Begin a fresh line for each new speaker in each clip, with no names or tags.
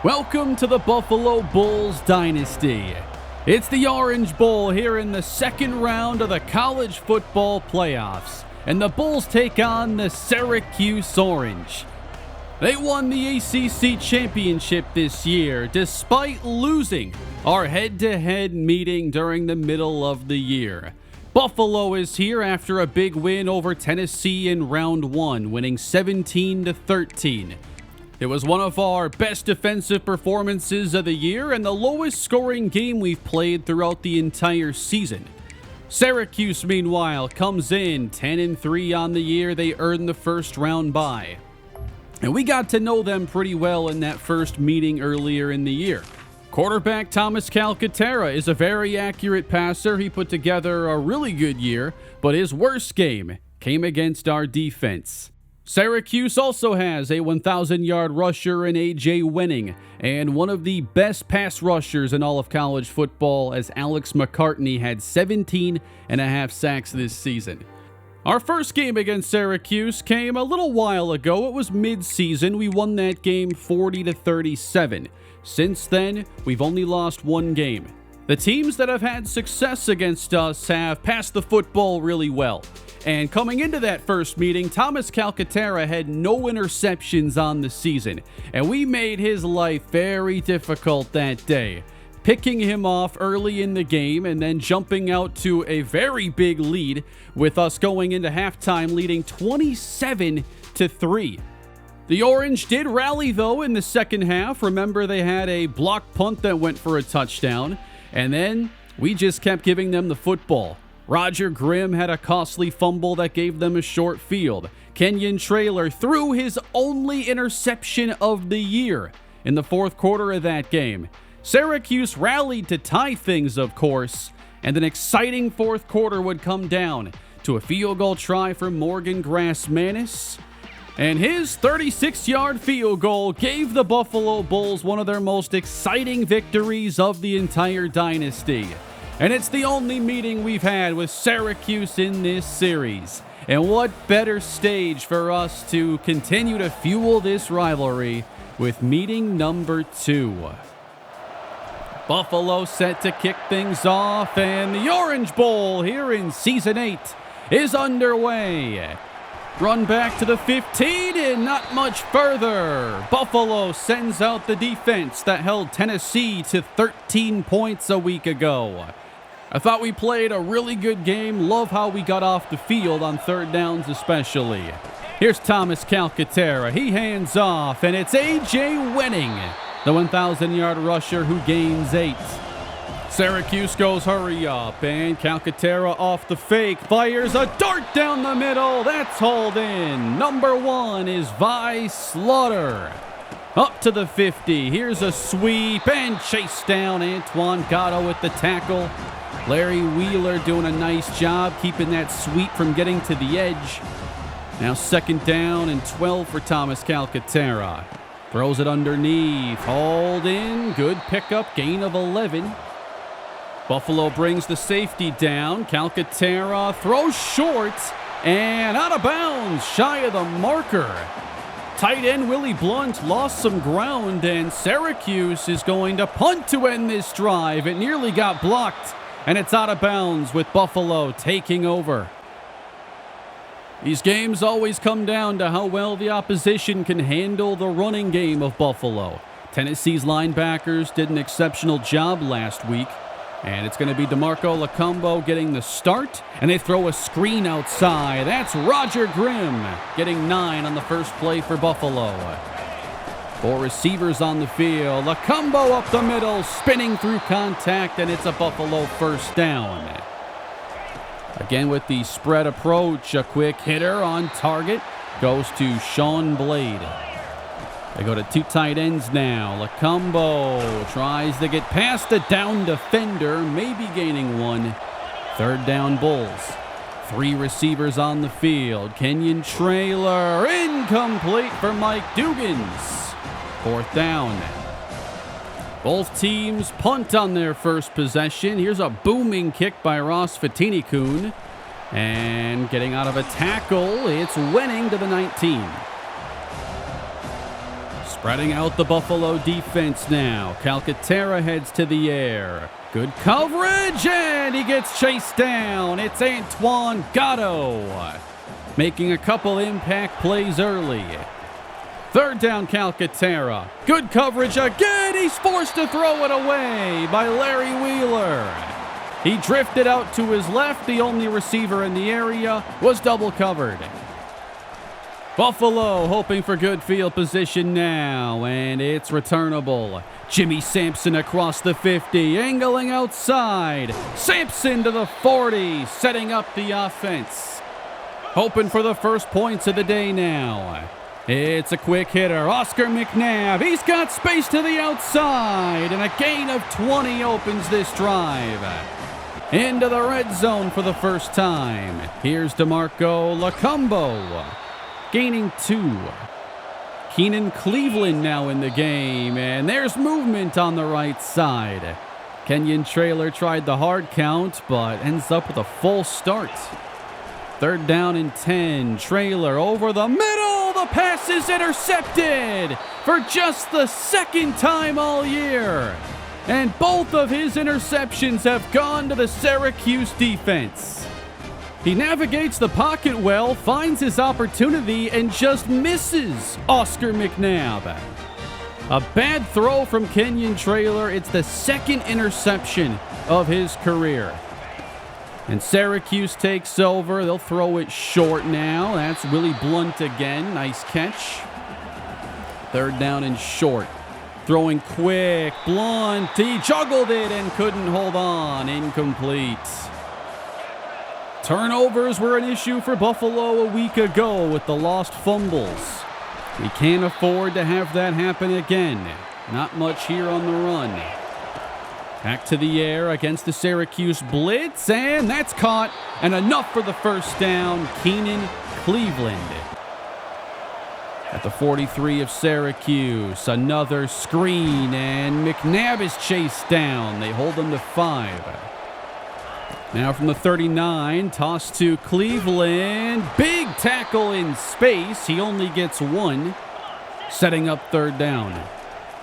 Welcome to the Buffalo Bulls Dynasty. It's the Orange Bowl here in the second round of the college football playoffs, and the Bulls take on the Syracuse Orange. They won the ACC championship this year despite losing our head-to-head meeting during the middle of the year. Buffalo is here after a big win over Tennessee in round one, winning 17-13. It was one of our best defensive performances of the year and the lowest scoring game we've played throughout the entire season. Syracuse, meanwhile, comes in 10-3 on the year. They earned the first round bye. And we got to know them pretty well in that first meeting earlier in the year. Quarterback Thomas Calcaterra is a very accurate passer. He put together a really good year, but his worst game came against our defense. Syracuse also has a 1,000-yard rusher in A.J. Winning, and one of the best pass rushers in all of college football, as Alex McCartney had 17.5 sacks this season. Our first game against Syracuse came a little while ago. It was mid-season. We won that game 40-37. Since then, we've only lost one game. The teams that have had success against us have passed the football really well. And coming into that first meeting, Thomas Calcaterra had no interceptions on the season, and we made his life very difficult that day, picking him off early in the game and then jumping out to a very big lead with us going into halftime leading 27-3. The Orange did rally though in the second half. Remember, they had a blocked punt that went for a touchdown, and then we just kept giving them the football. Roger Grimm had a costly fumble that gave them a short field. Kenyon Traylor threw his only interception of the year in the fourth quarter of that game. Syracuse rallied to tie things, of course, and an exciting fourth quarter would come down to a field goal try from Morgan Grass-Manis. And his 36-yard field goal gave the Buffalo Bulls one of their most exciting victories of the entire dynasty. And it's the only meeting we've had with Syracuse in this series. And what better stage for us to continue to fuel this rivalry with meeting number 2. Buffalo set to kick things off, and the Orange Bowl here in Season 8 is underway. Run back to the 15 and not much further. Buffalo sends out the defense that held Tennessee to 13 points a week ago. I thought we played a really good game. Love how we got off the field on third downs especially. Here's Thomas Calcaterra. He hands off, and it's A.J. Winning, the 1,000-yard rusher who gains 8. Syracuse goes hurry up, and Calcaterra off the fake fires a dart down the middle. That's hauled in. Number 1 is Vi Slaughter. Up to the 50. Here's a sweep and chase down. Antoine Gatto with the tackle. Larry Wheeler doing a nice job keeping that sweep from getting to the edge. Now second down and 12 for Thomas Calcaterra. Throws it underneath. Hauled in. Good pickup. Gain of 11. Buffalo brings the safety down. Calcaterra throws short and out of bounds, shy of the marker. Tight end Willie Blunt lost some ground, and Syracuse is going to punt to end this drive. It nearly got blocked, and it's out of bounds with Buffalo taking over. These games always come down to how well the opposition can handle the running game of Buffalo. Tennessee's linebackers did an exceptional job last week. And it's going to be DeMarco Lacombo getting the start. And they throw a screen outside. That's Roger Grimm getting 9 on the first play for Buffalo. 4 receivers on the field. Lacombo up the middle, spinning through contact, and it's a Buffalo first down. Again with the spread approach, a quick hitter on target goes to Sean Blade. They go to 2 tight ends now. Lacombo tries to get past the down defender, maybe gaining 1. Third down Bulls. 3 receivers on the field. Kenyon Traylor, incomplete for Mike Dugans. Fourth down. Both teams punt on their first possession. Here's a booming kick by Ross Fatinikun. And getting out of a tackle, it's Winning to the 19. Spreading out the Buffalo defense now. Calcaterra heads to the air. Good coverage, and he gets chased down. It's Antoine Gatto making a couple impact plays early. Third down, Calcaterra. Good coverage again. He's forced to throw it away by Larry Wheeler. He drifted out to his left. The only receiver in the area was double covered. Buffalo hoping for good field position now, and it's returnable. Jimmy Sampson across the 50, angling outside. Sampson to the 40, setting up the offense. Hoping for the first points of the day now. It's a quick hitter, Oscar McNabb. He's got space to the outside, and a gain of 20 opens this drive. Into the red zone for the first time. Here's DeMarco Lacombo, gaining 2. Keenan Cleveland now in the game, and there's movement on the right side. Kenyon Traylor tried the hard count, but ends up with a full start. Third down and 10. Traylor over the middle. The pass is intercepted for just the second time all year. And both of his interceptions have gone to the Syracuse defense. He navigates the pocket well, finds his opportunity, and just misses Oscar McNabb. A bad throw from Kenyon Traylor. It's the second interception of his career. And Syracuse takes over. They'll throw it short now. That's Willie Blunt again. Nice catch. Third down and short. Throwing quick. Blunt. He juggled it and couldn't hold on. Incomplete. Turnovers were an issue for Buffalo a week ago with the lost fumbles. We can't afford to have that happen again. Not much here on the run. Back to the air against the Syracuse blitz, and that's caught, and enough for the first down. Keenan Cleveland. At the 43 of Syracuse, another screen, and McNabb is chased down. They hold him to 5. Now from the 39, toss to Cleveland. Big tackle in space. He only gets 1, setting up third down.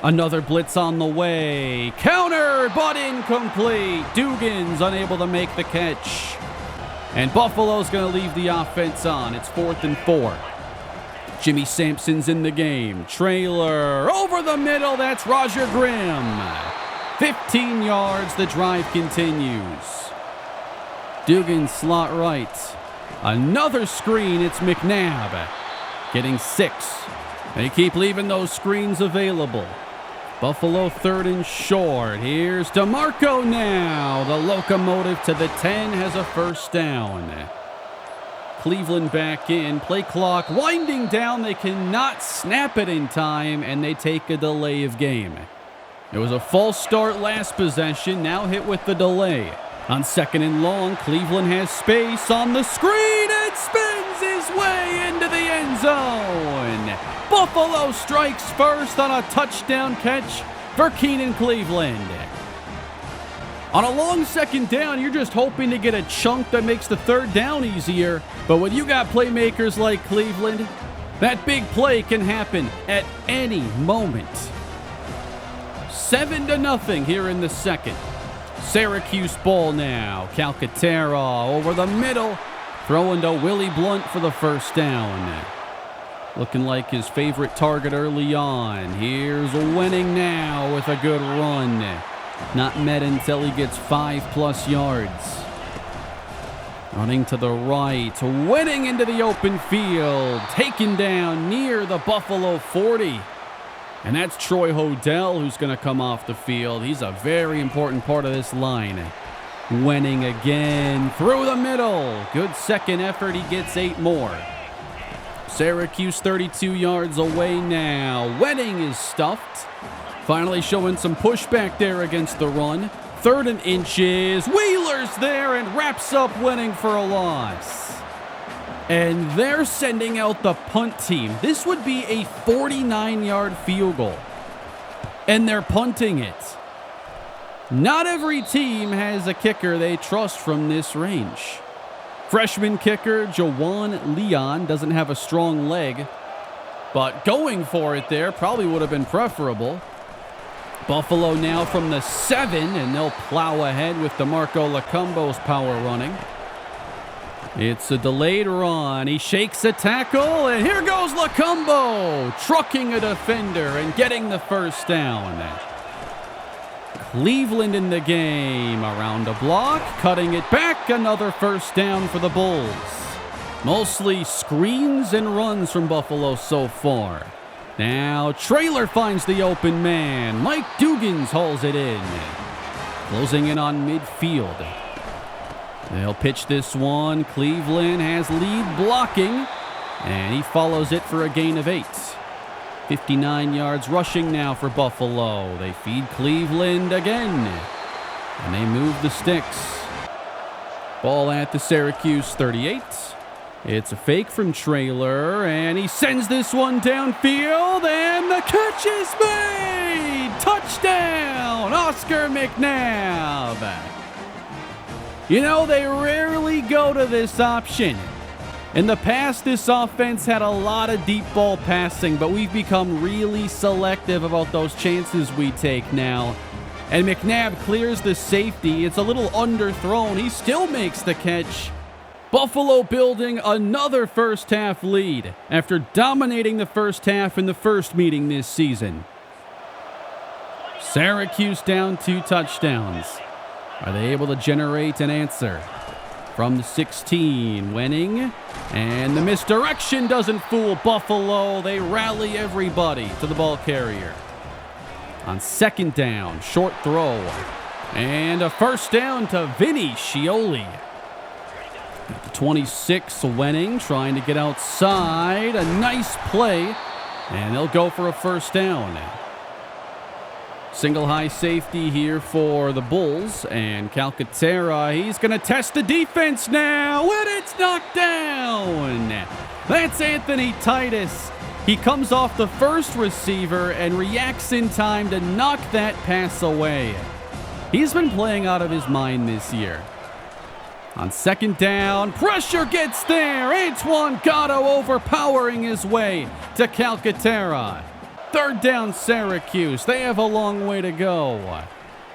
Another blitz on the way. Countered, but incomplete. Dugan's unable to make the catch. And Buffalo's going to leave the offense on. It's 4th and 4. Jimmy Sampson's in the game. Traylor over the middle. That's Roger Grimm. 15 yards. The drive continues. Dugan slot right. Another screen. It's McNabb getting 6. They keep leaving those screens available. Buffalo third and short. Here's DeMarco now. The locomotive to the 10 has a first down. Cleveland back in. Play clock winding down. They cannot snap it in time, and they take a delay of game. It was a false start last possession. Now hit with the delay. On second and long, Cleveland has space on the screen and spins his way into the end zone. Buffalo strikes first on a touchdown catch for Keenan Cleveland. On a long second down, you're just hoping to get a chunk that makes the third down easier. But when you got playmakers like Cleveland, that big play can happen at any moment. 7-0 here in the second. Syracuse ball now. Calcaterra over the middle. Throwing to Willie Blunt for the first down. Looking like his favorite target early on. Here's Winning now with a good run. Not met until he gets 5+ yards. Running to the right. Winning into the open field. Taken down near the Buffalo 40. And that's Troy Hodel who's going to come off the field. He's a very important part of this line. Winning again through the middle. Good second effort. He gets 8 more. Syracuse 32 yards away now. Winning is stuffed. Finally showing some pushback there against the run. 3rd and inches. Wheeler's there and wraps up Winning for a loss. And they're sending out the punt team. This would be a 49-yard field goal. And they're punting it. Not every team has a kicker they trust from this range. Freshman kicker Jawan Leon doesn't have a strong leg. but going for it there probably would have been preferable. Buffalo now from the 7, and they'll plow ahead with DeMarco Lacumbo's power running. It's a delayed run. He shakes a tackle, and here goes Lacumbo, trucking a defender and getting the first down. Cleveland in the game. Around a block, cutting it back. Another first down for the Bulls. Mostly screens and runs from Buffalo so far. Now Traylor finds the open man. Mike Dugans hauls it in. Closing in on midfield. They'll pitch this one. Cleveland has lead blocking, and he follows it for a gain of 8. 59 yards rushing now for Buffalo. They feed Cleveland again, and they move the sticks. Ball at the Syracuse 38. It's a fake from Traylor, and he sends this one downfield, and the catch is made! Touchdown, Oscar McNabb! You know, they rarely go to this option. In the past, this offense had a lot of deep ball passing, but we've become really selective about those chances we take now. And McNabb clears the safety. It's a little underthrown. He still makes the catch. Buffalo building another first half lead after dominating the first half in the first meeting this season. Syracuse down 2 touchdowns. Are they able to generate an answer? From the 16, Wenning, and the misdirection doesn't fool Buffalo. They rally everybody to the ball carrier. On second down, short throw, and a first down to Vinny Scioli. At the 26, Wenning trying to get outside. A nice play, and they'll go for a first down. Single high safety here for the Bulls, and Calcaterra, he's going to test the defense now, and it's knocked down. That's Anthony Titus. He comes off the first receiver and reacts in time to knock that pass away. He's been playing out of his mind this year. On second down, pressure gets there. Antoine Gatto overpowering his way to Calcaterra. Third down, Syracuse. They have a long way to go.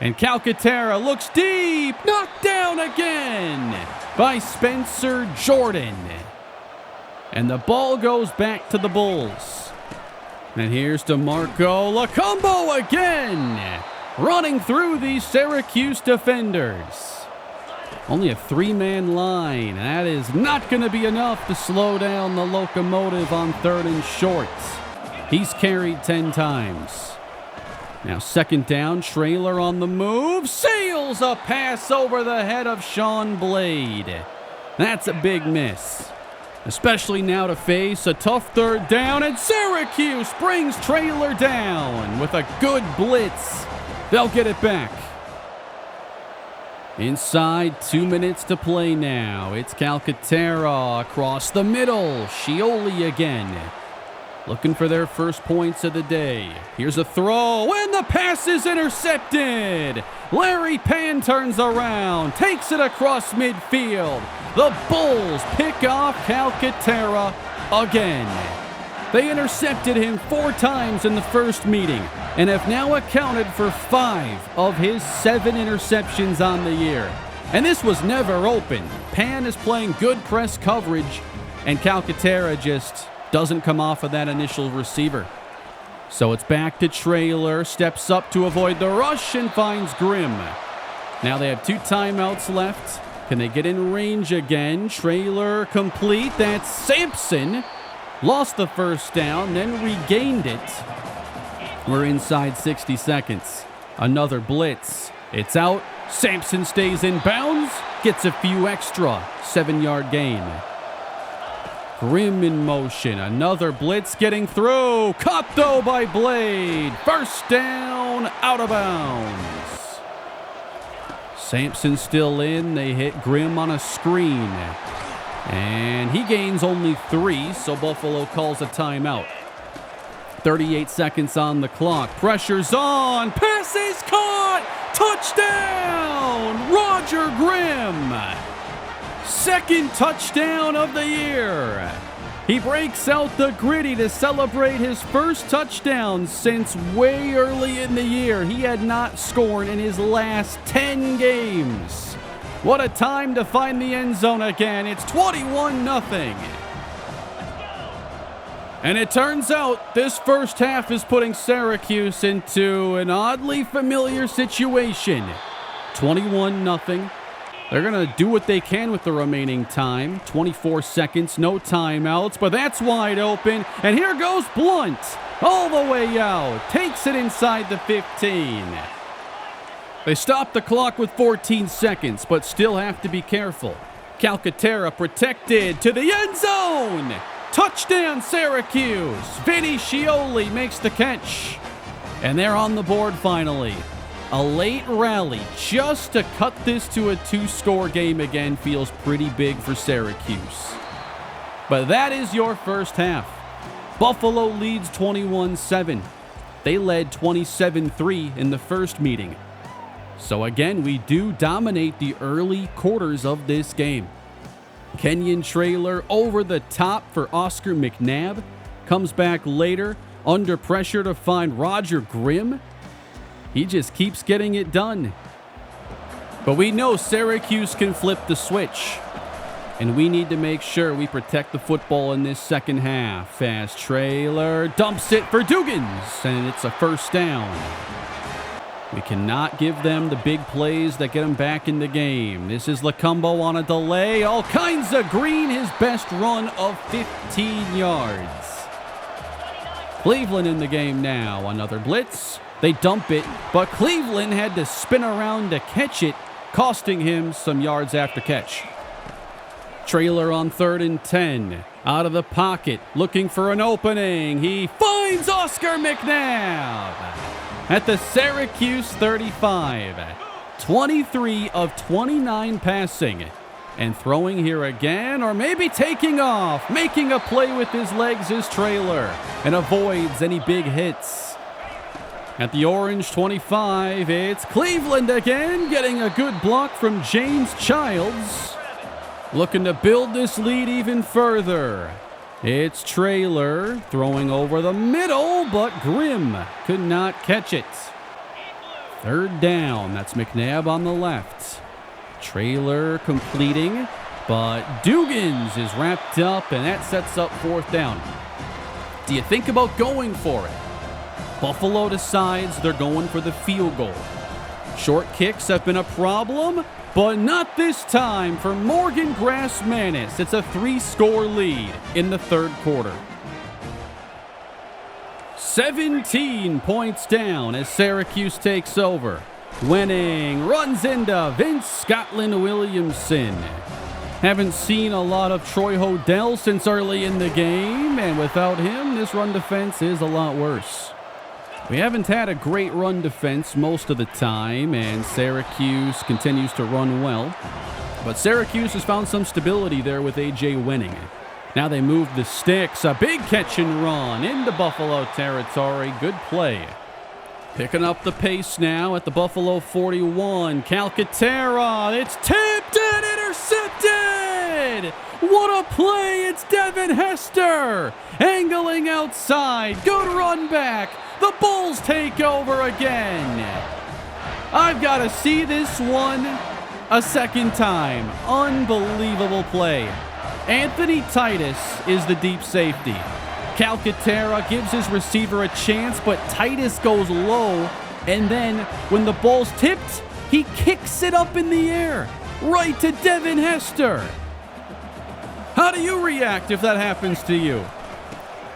And Calcaterra looks deep. Knocked down again by Spencer Jordan. And the ball goes back to the Bulls. And here's DeMarco Lacumbo again, running through these Syracuse defenders. Only a 3-man line. That is not going to be enough to slow down the locomotive on 3rd and short. He's carried 10 times. Now second down, Traylor on the move. Sails a pass over the head of Sean Blade. That's a big miss. Especially now to face a tough third down, and Syracuse brings Traylor down with a good blitz. They'll get it back. Inside, 2 minutes to play now. It's Calcaterra across the middle. Scioli again. Looking for their first points of the day. Here's a throw, and the pass is intercepted. Larry Pan turns around, takes it across midfield. The Bulls pick off Calcaterra again. They intercepted him 4 times in the first meeting and have now accounted for 5 of his 7 interceptions on the year. And this was never open. Pan is playing good press coverage, and Calcaterra just doesn't come off of that initial receiver. So it's back to Traylor, steps up to avoid the rush and finds Grimm. Now they have 2 timeouts left. Can they get in range again? Traylor complete. That's Sampson. Lost the first down, then regained it. We're inside 60 seconds. Another blitz. It's out. Sampson stays in bounds. Gets a few extra. 7-yard gain. Grimm in motion. Another blitz getting through. Caught though by Blade. First down, out of bounds. Sampson still in. They hit Grimm on a screen. And he gains only 3, so Buffalo calls a timeout. 38 seconds on the clock. Pressure's on. Pass is caught. Touchdown, Roger Grimm. Second touchdown of the year. He breaks out the gritty to celebrate his first touchdown since way early in the year. He had not scored in his last 10 games. What a time to find the end zone again. It's 21-0. And it turns out this first half is putting Syracuse into an oddly familiar situation. 21-0. They're going to do what they can with the remaining time. 24 seconds, no timeouts, but that's wide open. And here goes Blunt, all the way out. Takes it inside the 15. They stop the clock with 14 seconds, but still have to be careful. Calcaterra protected to the end zone. Touchdown, Syracuse. Vinny Scioli makes the catch. And they're on the board finally. A late rally just to cut this to a 2-score game again feels pretty big for Syracuse. But that is your first half. Buffalo leads 21-7. They led 27-3 in the first meeting. So again, we do dominate the early quarters of this game. Kenyon Traylor over the top for Oscar McNabb. Comes back later under pressure to find Roger Grimm. He just keeps getting it done. But we know Syracuse can flip the switch. And we need to make sure we protect the football in this second half. As Traylor dumps it for Dugans, and it's a first down. We cannot give them the big plays that get them back in the game. This is Lacumbo on a delay. All kinds of green, his best run of 15 yards. Cleveland in the game now. Another blitz. They dump it, but Cleveland had to spin around to catch it, costing him some yards after catch. Traylor on 3rd and 10. Out of the pocket, looking for an opening. He finds Oscar McNabb at the Syracuse 35. 23 of 29 passing. And throwing here again, or maybe taking off. Making a play with his legs is Traylor and avoids any big hits. At the orange 25, it's Cleveland again, getting a good block from James Childs. Looking to build this lead even further. It's Traylor throwing over the middle, but Grimm could not catch it. 3rd down, that's McNabb on the left. Traylor completing, but Dugans is wrapped up, and that sets up 4th down. Do you think about going for it? Buffalo decides they're going for the field goal. Short kicks have been a problem, but not this time for Morgan Grass-Manis. It's a 3-score lead in the 3rd quarter. 17 points down as Syracuse takes over. Winning runs into Vince Scotland Williamson. Haven't seen a lot of Troy Hodel since early in the game, and without him, this run defense is a lot worse. We haven't had a great run defense most of the time, and Syracuse continues to run well. But Syracuse has found some stability there with A.J. Winning. Now they move the sticks. A big catch and run into Buffalo territory. Good play. Picking up the pace now at the Buffalo 41. Calcaterra. It's tipped and intercepted. What a play. It's Devin Hester. Angling outside. Good run back. The Bulls take over again. I've got to see this one a second time. Unbelievable play. Anthony Titus is the deep safety. Calcaterra gives his receiver a chance, but Titus goes low. And then when the ball's tipped, he kicks it up in the air, right to Devin Hester. How do you react if that happens to you?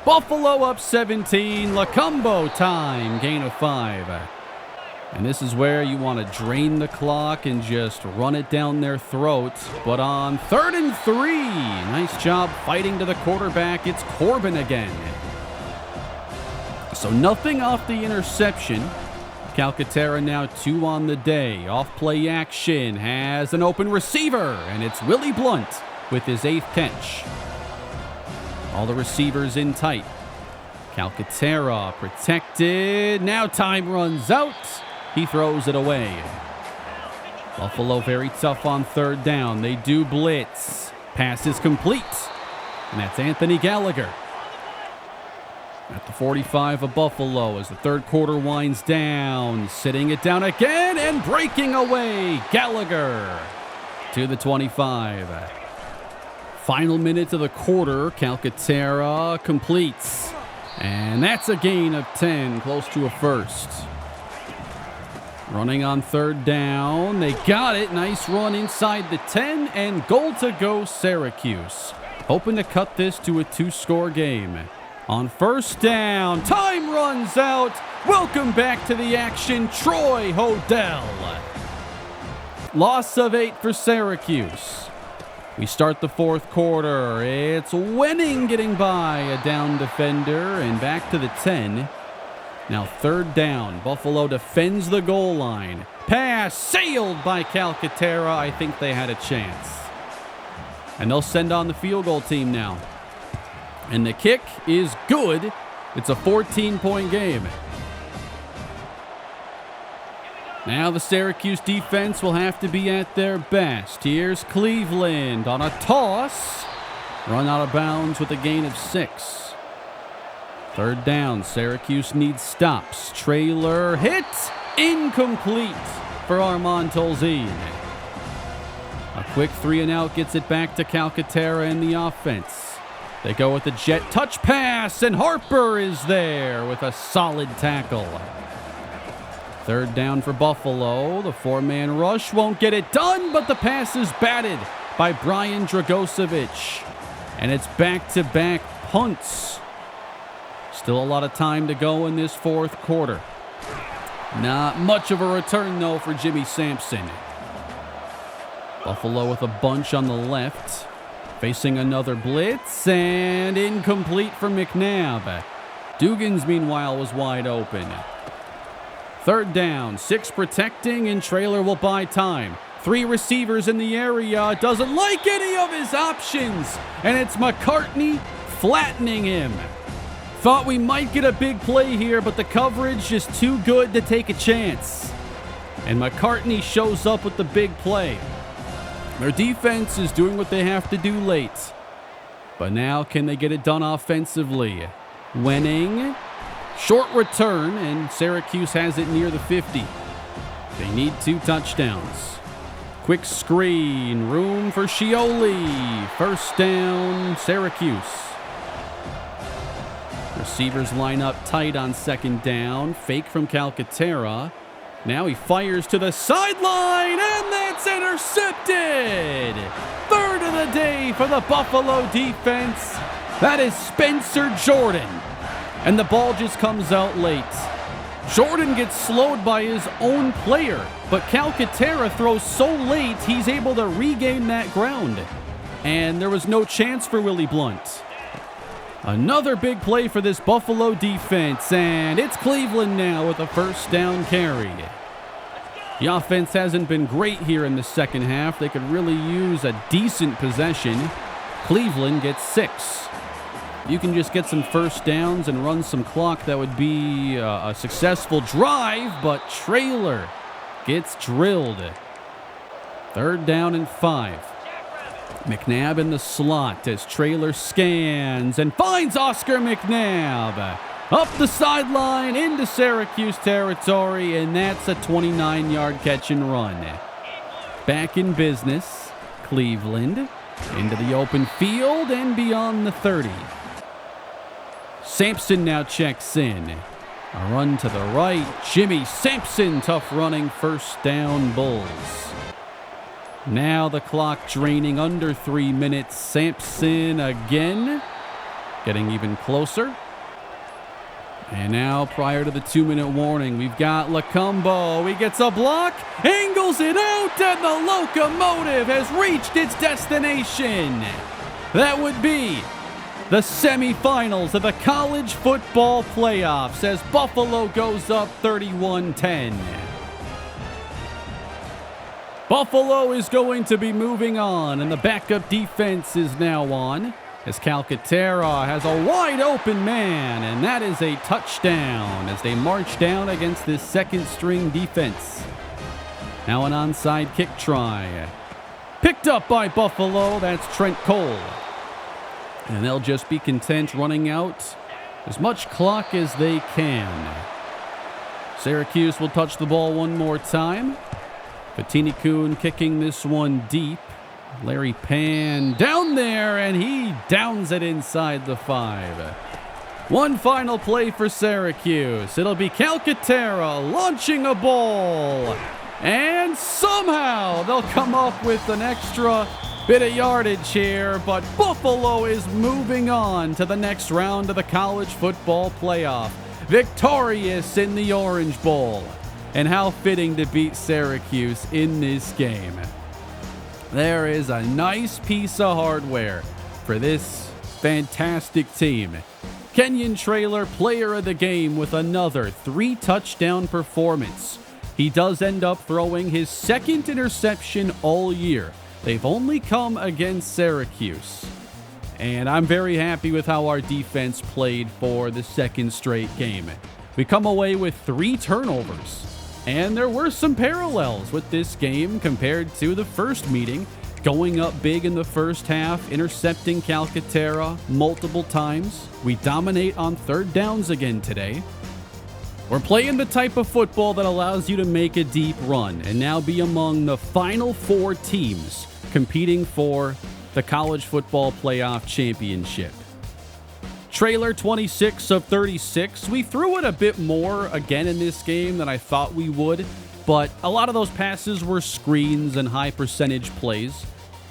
Buffalo up 17, Lacumbo time, gain of 5. And this is where you want to drain the clock and just run it down their throats. But on 3rd and 3, nice job fighting to the quarterback. It's Corbin again. So nothing off the interception. Calcaterra now 2 on the day. Off play action, has an open receiver, and it's Willie Blunt with his 8th catch. All the receivers in tight. Calcaterra protected. Now time runs out. He throws it away. Buffalo very tough on 3rd down. They do blitz. Pass is complete. and that's Anthony Gallagher. At the 45 of Buffalo as the third quarter winds down, sitting it down again and breaking away. Gallagher to the 25. Final minute of the quarter, Calcaterra completes. And that's a gain of 10, close to a first. Running on third down, they got it. Nice run inside the 10, and goal to go Syracuse. Hoping to cut this to a 2-score game. On first down, time runs out. Welcome back to the action, Troy Hodell. Loss of 8 for Syracuse. We start the fourth quarter. It's Wenning getting by a down defender and back to the 10. Now third down. Buffalo defends the goal line. Pass sailed by Calcaterra. I think they had a chance. And they'll send on the field goal team now. And the kick is good. It's a 14-point game. Now the Syracuse defense will have to be at their best. Here's Cleveland on a toss. Run out of bounds with a gain of 6. Third down, Syracuse needs stops. Trailer hit. Incomplete for Armand Tolzien. A quick 3-and-out gets it back to Calcaterra and the offense. They go with the jet touch pass, and Harper is there with a solid tackle. Third down for Buffalo. The 4-man rush won't get it done, but the pass is batted by Brian Dragocevic. And it's back-to-back punts. Still a lot of time to go in this fourth quarter. Not much of a return, though, for Jimmy Sampson. Buffalo with a bunch on the left. Facing another blitz, and incomplete for McNabb. Dugans, meanwhile, was wide open. Third down, 6 protecting, and Trailer will buy time. 3 receivers in the area, doesn't like any of his options, and it's McCartney flattening him. Thought we might get a big play here, but the coverage is too good to take a chance. And McCartney shows up with the big play. Their defense is doing what they have to do late. But now can they get it done offensively? Wenning, short return, and Syracuse has it near the 50. They need 2 touchdowns. Quick screen, room for Scioli. First down, Syracuse. Receivers line up tight on second down. Fake from Calcaterra. Now he fires to the sideline, and that's intercepted! Third of the day for the Buffalo defense. That is Spencer Jordan. And the ball just comes out late. Jordan gets slowed by his own player, but Calcaterra throws so late he's able to regain that ground. And there was no chance for Willie Blunt. Another big play for this Buffalo defense, and it's Cleveland now with a first down carry. The offense hasn't been great here in the second half. They could really use a decent possession. Cleveland gets 6. You can just get some first downs and run some clock. That would be a successful drive, but Trailer gets drilled. Third down and 5. McNabb in the slot as Trailer scans and finds Oscar McNabb. Up the sideline into Syracuse territory, and that's a 29-yard catch and run. Back in business, Cleveland into the open field and beyond the 30. Sampson now checks in. A run to the right. Jimmy Sampson, tough running, first down Bulls. Now the clock draining under 3 minutes. Sampson again, getting even closer. And now, prior to the 2-minute warning, we've got Lacombo. He gets a block, angles it out, and the locomotive has reached its destination. That would be the semifinals of the college football playoffs as Buffalo goes up 31-10. Buffalo is going to be moving on, and the backup defense is now on as Calcaterra has a wide-open man, and that is a touchdown as they march down against this second-string defense. Now an onside kick try. Picked up by Buffalo, that's Trent Cole. And they'll just be content running out as much clock as they can. Syracuse will touch the ball one more time. Fatini-Kun kicking this one deep. Larry Pan down there, and he downs it inside the 5. One final play for Syracuse. It'll be Calcaterra launching a ball. And somehow they'll come up with an extra bit of yardage here, but Buffalo is moving on to the next round of the college football playoff. Victorious in the Orange Bowl. And how fitting to beat Syracuse in this game. There is a nice piece of hardware for this fantastic team. Kenyon Traylor, player of the game, with another 3-touchdown performance. He does end up throwing his second interception all year. They've only come against Syracuse. And I'm very happy with how our defense played for the second straight game. We come away with 3 turnovers. And there were some parallels with this game compared to the first meeting. Going up big in the first half, intercepting Calcaterra multiple times. We dominate on third downs again today. We're playing the type of football that allows you to make a deep run and now be among the final 4 teams competing for the college football playoff championship. Traylor, 26 of 36. We threw it a bit more again in this game than I thought we would, but a lot of those passes were screens and high percentage plays.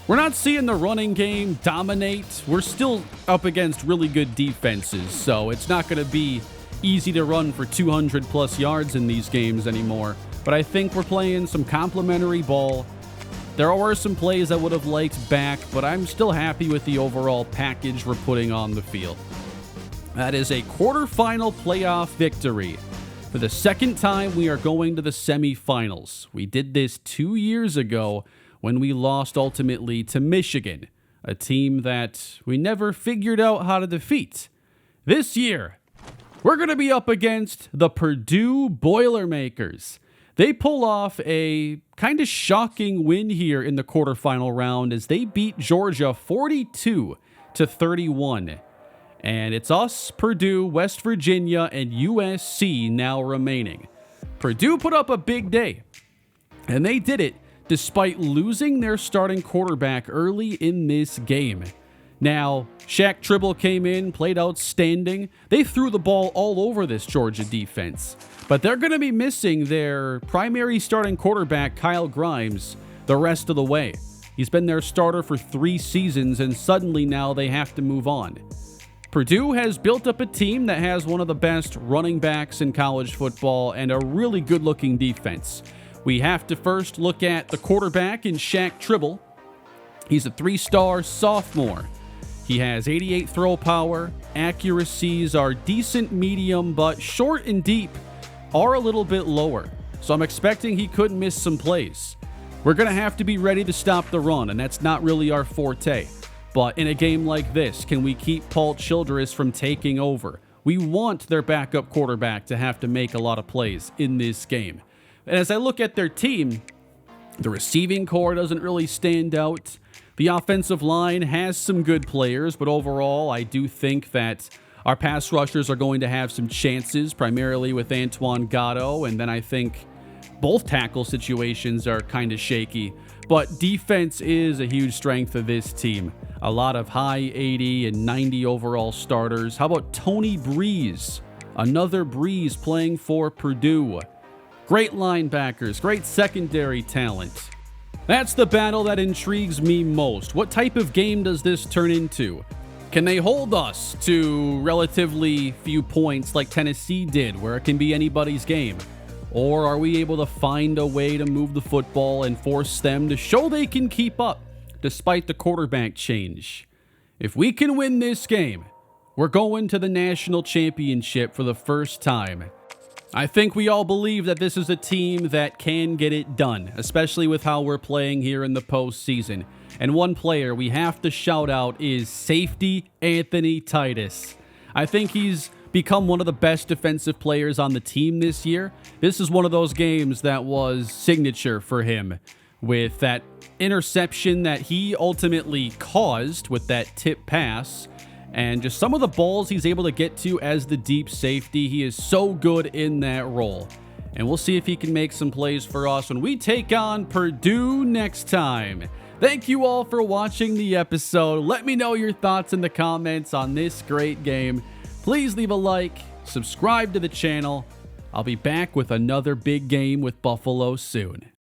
We're not seeing the running game dominate. We're still up against really good defenses, so it's not going to be easy to run for 200 plus yards in these games anymore. But I think we're playing some complimentary ball. There were some plays I would have liked back, but I'm still happy with the overall package we're putting on the field. That is a quarterfinal playoff victory. For the second time, we are going to the semifinals. We did this 2 years ago when we lost ultimately to Michigan, a team that we never figured out how to defeat. This year, we're going to be up against the Purdue Boilermakers. They pull off a kind of shocking win here in the quarterfinal round as they beat Georgia 42-31. And it's us, Purdue, West Virginia, and USC now remaining. Purdue put up a big day, and they did it despite losing their starting quarterback early in this game. Now, Shaq Tribble came in, played outstanding. They threw the ball all over this Georgia defense. But they're going to be missing their primary starting quarterback, Kyle Grimes, the rest of the way. He's been their starter for 3 seasons, and suddenly now they have to move on. Purdue has built up a team that has one of the best running backs in college football and a really good-looking defense. We have to first look at the quarterback in Shaq Tribble. He's a 3-star sophomore. He has 88 throw power. Accuracies are decent medium, but short and deep are a little bit lower. So I'm expecting he could miss some plays. We're going to have to be ready to stop the run, and that's not really our forte. But in a game like this, can we keep Paul Childress from taking over? We want their backup quarterback to have to make a lot of plays in this game. And as I look at their team, the receiving core doesn't really stand out. The offensive line has some good players, but overall, I do think that our pass rushers are going to have some chances, primarily with Antoine Gatto, and then I think both tackle situations are kind of shaky. But defense is a huge strength of this team. A lot of high 80 and 90 overall starters. How about Tony Breeze? Another Breeze playing for Purdue. Great linebackers, great secondary talent. That's the battle that intrigues me most. What type of game does this turn into? Can they hold us to relatively few points like Tennessee did, where it can be anybody's game? Or are we able to find a way to move the football and force them to show they can keep up despite the quarterback change? If we can win this game, we're going to the national championship for the first time. I think we all believe that this is a team that can get it done, especially with how we're playing here in the postseason. And one player we have to shout out is safety Anthony Titus. I think he's become one of the best defensive players on the team this year. This is one of those games that was signature for him, with that interception that he ultimately caused with that tip pass. And just some of the balls he's able to get to as the deep safety, he is so good in that role. And we'll see if he can make some plays for us when we take on Purdue next time. Thank you all for watching the episode. Let me know your thoughts in the comments on this great game. Please leave a like, subscribe to the channel. I'll be back with another big game with Buffalo soon.